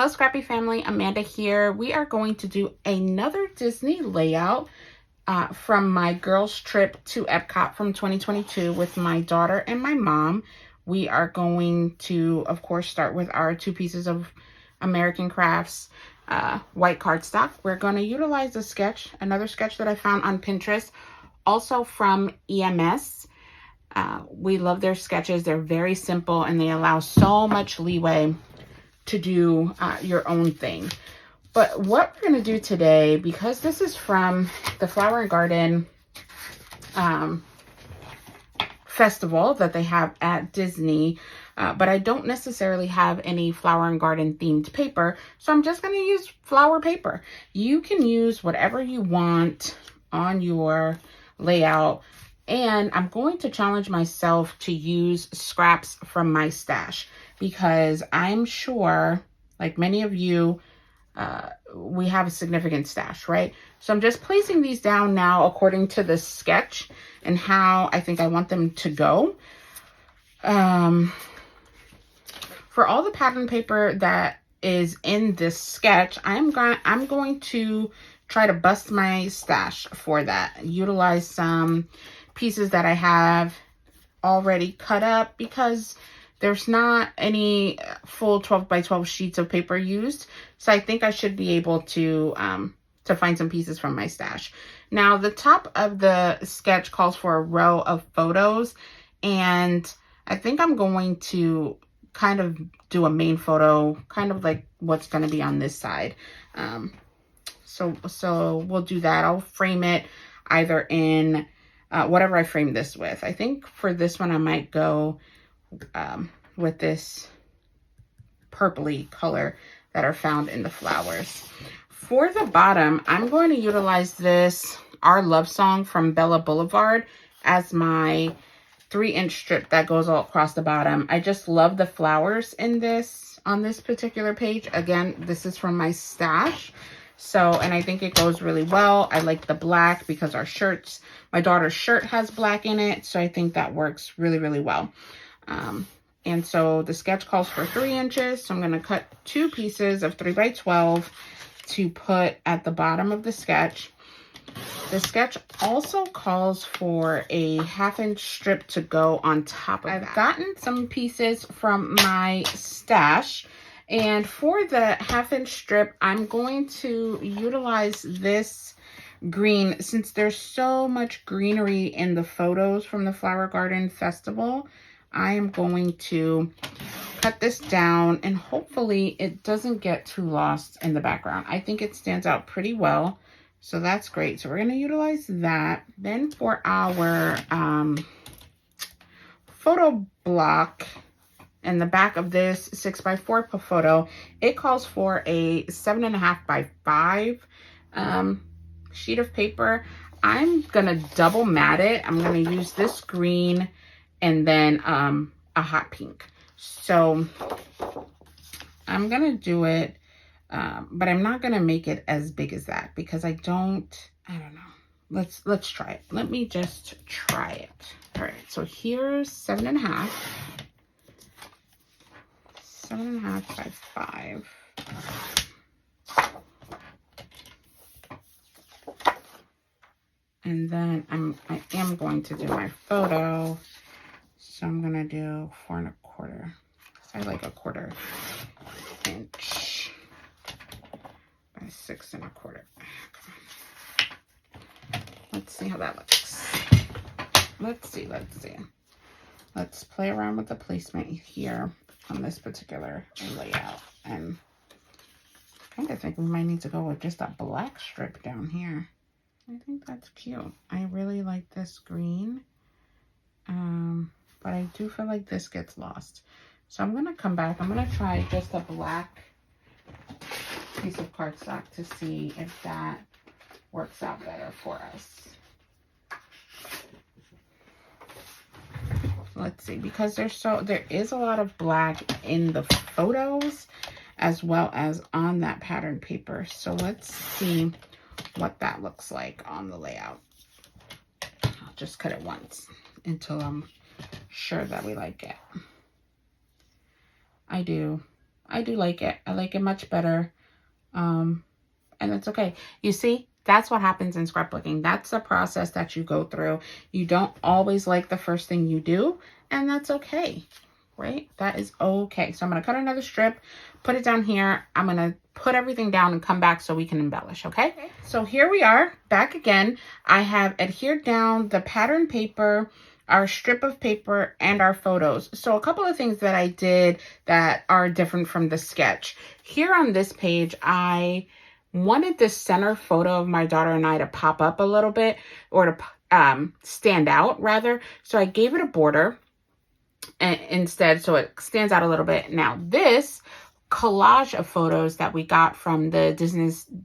Hello Scrappy family, Amanda here. We are going to do another Disney layout from my girls trip to Epcot from 2022 with my daughter and my mom. We are going to, of course, start with our 2 pieces of American Crafts white cardstock. We're going to utilize a sketch, another sketch that I found on Pinterest, also from EMS. We love their sketches. They're very simple and they allow so much leeway to do your own thing. But what we're going to do today, because this is from the Flower and Garden festival that they have at Disney, but I don't necessarily have any Flower and Garden themed paper, so I'm just going to use flower paper. You can use whatever you want on your layout, and I'm going to challenge myself to use scraps from my stash, because I'm sure, like many of you, we have a significant stash, right? So I'm just placing these down now according to the sketch and how I think I want them to go. For all the pattern paper that is in this sketch, I'm going to try to bust my stash for that. Utilize some pieces that I have already cut up, because there's not any full 12 by 12 sheets of paper used. So I think I should be able to find some pieces from my stash. Now, the top of the sketch calls for a row of photos, and I think I'm going to kind of do a main photo, kind of like what's going to be on this side. So we'll do that. I'll frame it either in whatever I frame this with. I think for this one, I might go with this purpley color that are found in the flowers. For the bottom, I'm going to utilize this Our Love Song from Bella Boulevard as my 3-inch strip that goes all across the bottom. I just love the flowers in this, on this particular page. Again, this is from my stash. So, and I think it goes really well. I like the black because our shirts, my daughter's shirt has black in it. So I think that works really, really well. And so the sketch calls for 3 inches. So I'm going to cut 2 pieces of 3 by 12 to put at the bottom of the sketch. The sketch also calls for a 1/2-inch strip to go on top of that. I've gotten some pieces from my stash, and for the 1/2-inch strip, I'm going to utilize this green. Since there's so much greenery in the photos from the Flower Garden Festival, I am going to cut this down, and hopefully it doesn't get too lost in the background. I think it stands out pretty well. So that's great. So we're going to utilize that. Then for our photo block in the back of this 6x4 photo, it calls for a 7.5 by 5 sheet of paper. I'm going to double mat it. I'm going to use this green and then a hot pink. So I'm going to do it. But I'm not going to make it as big as that, because I don't know. Let's try it. Let me just try it. All right. So here's 7.5 by 5. And then I am going to do my photo. So I'm going to do 4 1/4. I like 1/4 inch. 6 1/4. Come on. Let's see how that looks. Let's see. Let's play around with the placement here on this particular layout. And I kind of think we might need to go with just a black strip down here. I think that's cute. I really like this green. But I do feel like this gets lost. So I'm going to come back. I'm going to try just a black piece of cardstock to see if that works out better for us. Let's see, because there is a lot of black in the photos as well as on that pattern paper. So let's see what that looks like on the layout. I'll just cut it once until I'm sure that we like it. I do. I do like it. I like it much better. And that's okay. You see, that's what happens in scrapbooking. That's the process that you go through. You don't always like the first thing you do, and that's okay, right? That is okay. So I'm going to cut another strip, put it down here. I'm going to put everything down and come back so we can embellish, okay? So here we are, back again. I have adhered down the pattern paper, our strip of paper, and our photos. So a couple of things that I did that are different from the sketch. Here on this page, I wanted the center photo of my daughter and I to pop up a little bit, or to stand out rather. So I gave it a border instead, so it stands out a little bit. Now this collage of photos that we got from the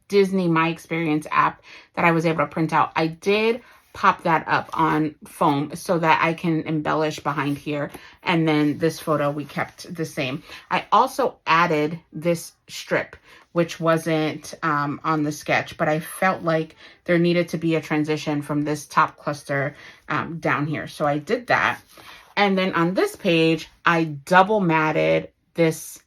Disney My Experience app that I was able to print out, I did pop that up on foam so that I can embellish behind here. And then this photo we kept the same. I also added this strip, which wasn't on the sketch, but I felt like there needed to be a transition from this top cluster down here. So I did that. And then on this page, I double matted this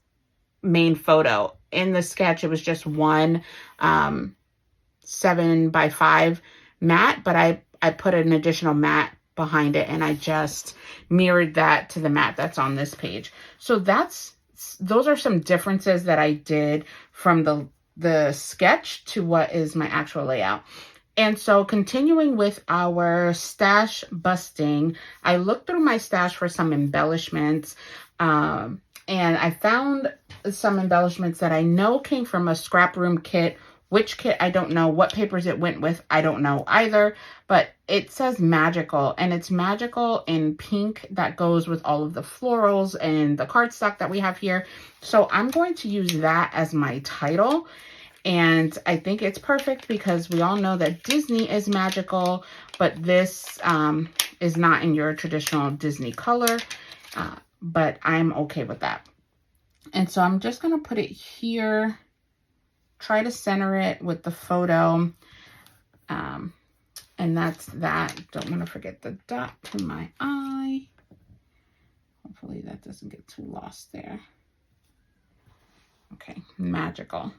main photo. In the sketch, it was just one 7x5 mat, but I put an additional mat behind it, and I just mirrored that to the mat that's on this page. So those are some differences that I did from the sketch to what is my actual layout. And so continuing with our stash busting, I looked through my stash for some embellishments, and I found some embellishments that I know came from a scrap room kit. Which kit, I don't know. What papers it went with, I don't know either. But it says magical, and it's magical in pink that goes with all of the florals and the cardstock that we have here. So I'm going to use that as my title. And I think it's perfect because we all know that Disney is magical, but this is not in your traditional Disney color. But I'm okay with that. And so I'm just going to put it here. Try to center it with the photo. And that's that. Don't want to forget the dot to my eye. Hopefully that doesn't get too lost there. Okay, magical.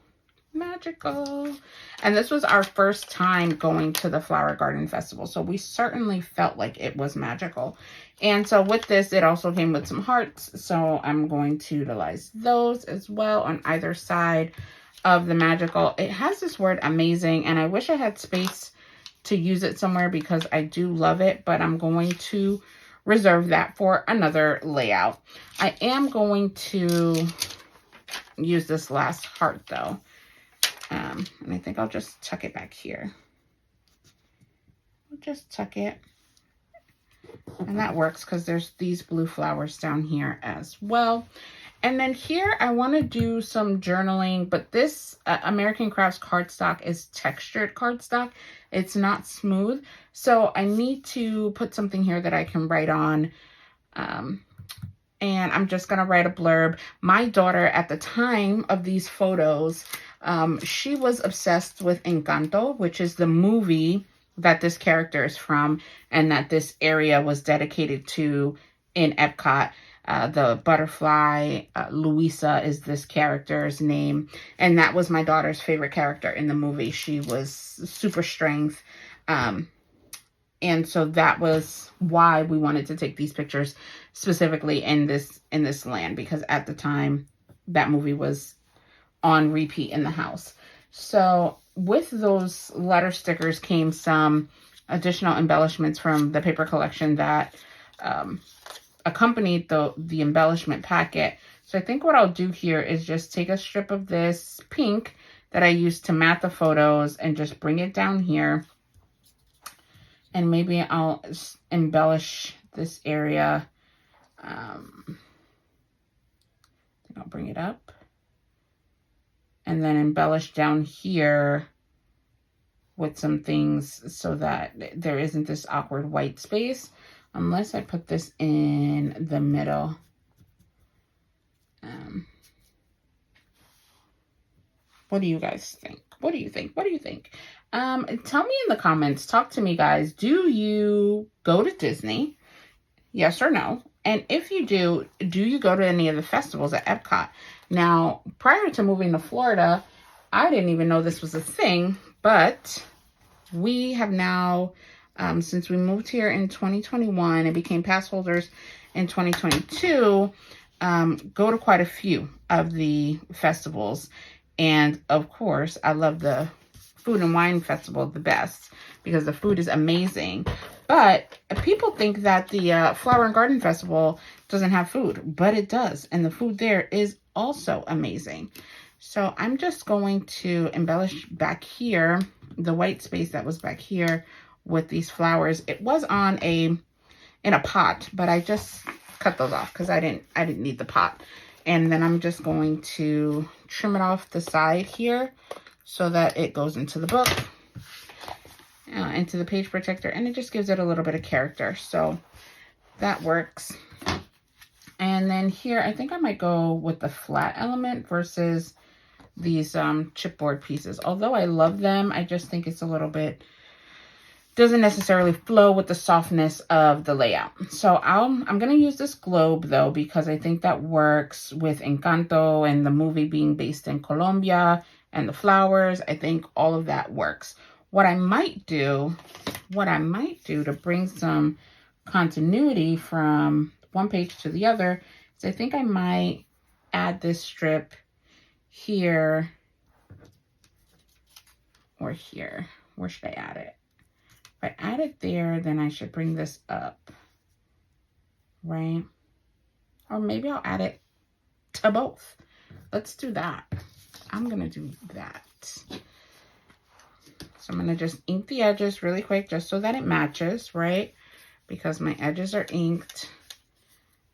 Magical. And this was our first time going to the Flower Garden Festival, so we certainly felt like it was magical. And so with this, it also came with some hearts, so I'm going to utilize those as well on either side of the magical. It has this word amazing, and I wish I had space to use it somewhere because I do love it, but I'm going to reserve that for another layout. I am going to use this last heart though. And I think I'll just tuck it back here. I'll just tuck it. And that works because there's these blue flowers down here as well. And then here I want to do some journaling, but this American Crafts cardstock is textured cardstock. It's not smooth. So I need to put something here that I can write on. And I'm just going to write a blurb. My daughter at the time of these photos, she was obsessed with Encanto, which is the movie that this character is from and that this area was dedicated to in Epcot. The butterfly, Luisa is this character's name. And that was my daughter's favorite character in the movie. She was super strength. And so that was why we wanted to take these pictures specifically in this land, because at the time that movie was on repeat in the house. So with those letter stickers came some additional embellishments from the paper collection that accompanied the embellishment packet. So I think what I'll do here is just take a strip of this pink that I used to mat the photos and just bring it down here. And maybe I'll embellish this area. I'll bring it up. And then embellish down here with some things so that there isn't this awkward white space. Unless I put this in the middle. What do you guys think? What do you think? What do you think? Tell me in the comments. Talk to me, guys. Do you go to Disney? Yes or no? And if you do you go to any of the festivals at Epcot? Now, prior to moving to Florida, I didn't even know this was a thing, but we have now, since we moved here in 2021 and became pass holders in 2022, go to quite a few of the festivals. And of course, I love the Food and Wine Festival the best because the food is amazing. But people think that the Flower and Garden Festival doesn't have food, but it does. And the food there is also amazing. So I'm just going to embellish back here, the white space that was back here with these flowers. It was on in a pot, but I just cut those off because I didn't need the pot. And then I'm just going to trim it off the side here so that it goes into the book, into the page protector, and it just gives it a little bit of character. So that works. And then here, I think I might go with the flat element versus these chipboard pieces. Although I love them, I just think it's a little bit, doesn't necessarily flow with the softness of the layout. So I'm going to use this globe though, because I think that works with Encanto and the movie being based in Colombia and the flowers. I think all of that works. What I might do to bring some continuity from one page to the other is I think I might add this strip here or here. Where should I add it? If I add it there, then I should bring this up, right? Or maybe I'll add it to both. Let's do that. I'm gonna do that. So I'm gonna just ink the edges really quick just so that it matches, right? Because my edges are inked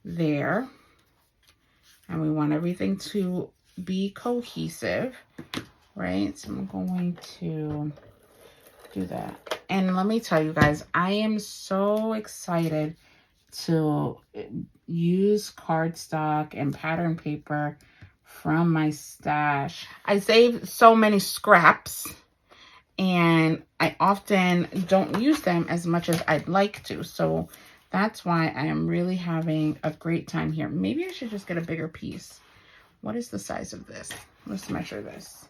there. And we want everything to be cohesive, right? So I'm going to do that. And let me tell you guys, I am so excited to use cardstock and pattern paper from my stash. I save so many scraps and I often don't use them as much as I'd like to. So that's why I am really having a great time here. Maybe I should just get a bigger piece. What is the size of this? Let's measure this.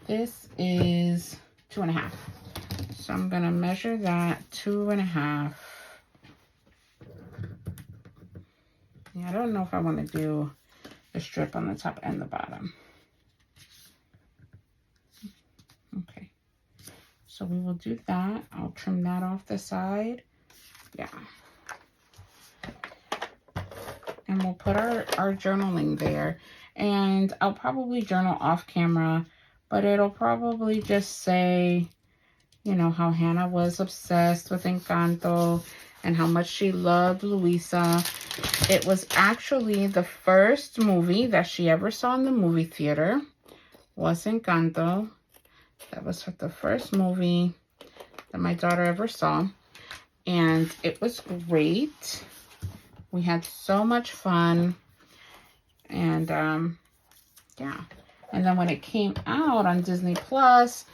This is 2.5. So I'm gonna measure that 2.5. Yeah, I don't know if I want to do the strip on the top and the bottom. Okay. So we will do that. I'll trim that off the side. Yeah. And we'll put our journaling there. And I'll probably journal off camera, but it'll probably just say, you know, how Hannah was obsessed with Encanto and how much she loved Luisa. It was actually the first movie that she ever saw in the movie theater was Encanto. That was the first movie that my daughter ever saw. And it was great. We had so much fun. And yeah. And then when it came out on Disney Plus,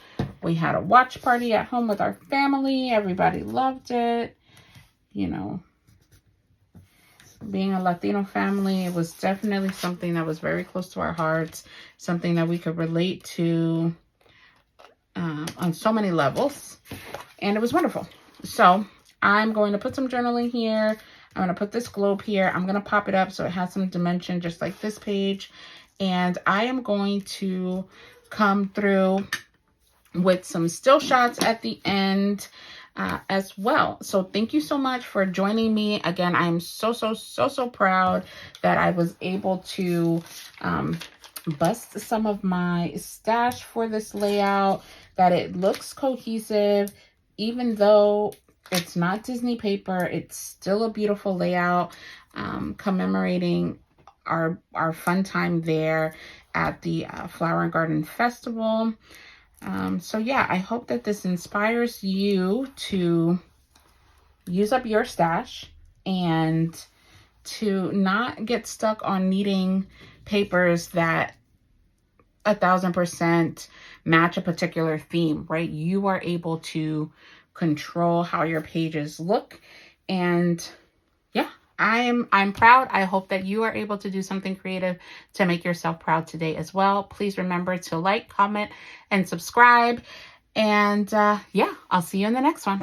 we had a watch party at home with our family. Everybody loved it. You know, being a Latino family, it was definitely something that was very close to our hearts. Something that we could relate to on so many levels. And it was wonderful. So I'm going to put some journaling here. I'm going to put this globe here. I'm going to pop it up so it has some dimension just like this page. And I am going to come through with some still shots at the end as well. So thank you so much for joining me. Again, I'm so proud that I was able to bust some of my stash for this layout, that it looks cohesive, even though it's not Disney paper. It's still a beautiful layout, commemorating our fun time there at the Flower and Garden Festival. So yeah, I hope that this inspires you to use up your stash and to not get stuck on needing papers that 1000% match a particular theme, right? You are able to control how your pages look. And yeah, I'm proud. I hope that you are able to do something creative to make yourself proud today as well. Please remember to like, comment, and subscribe. And yeah, I'll see you in the next one.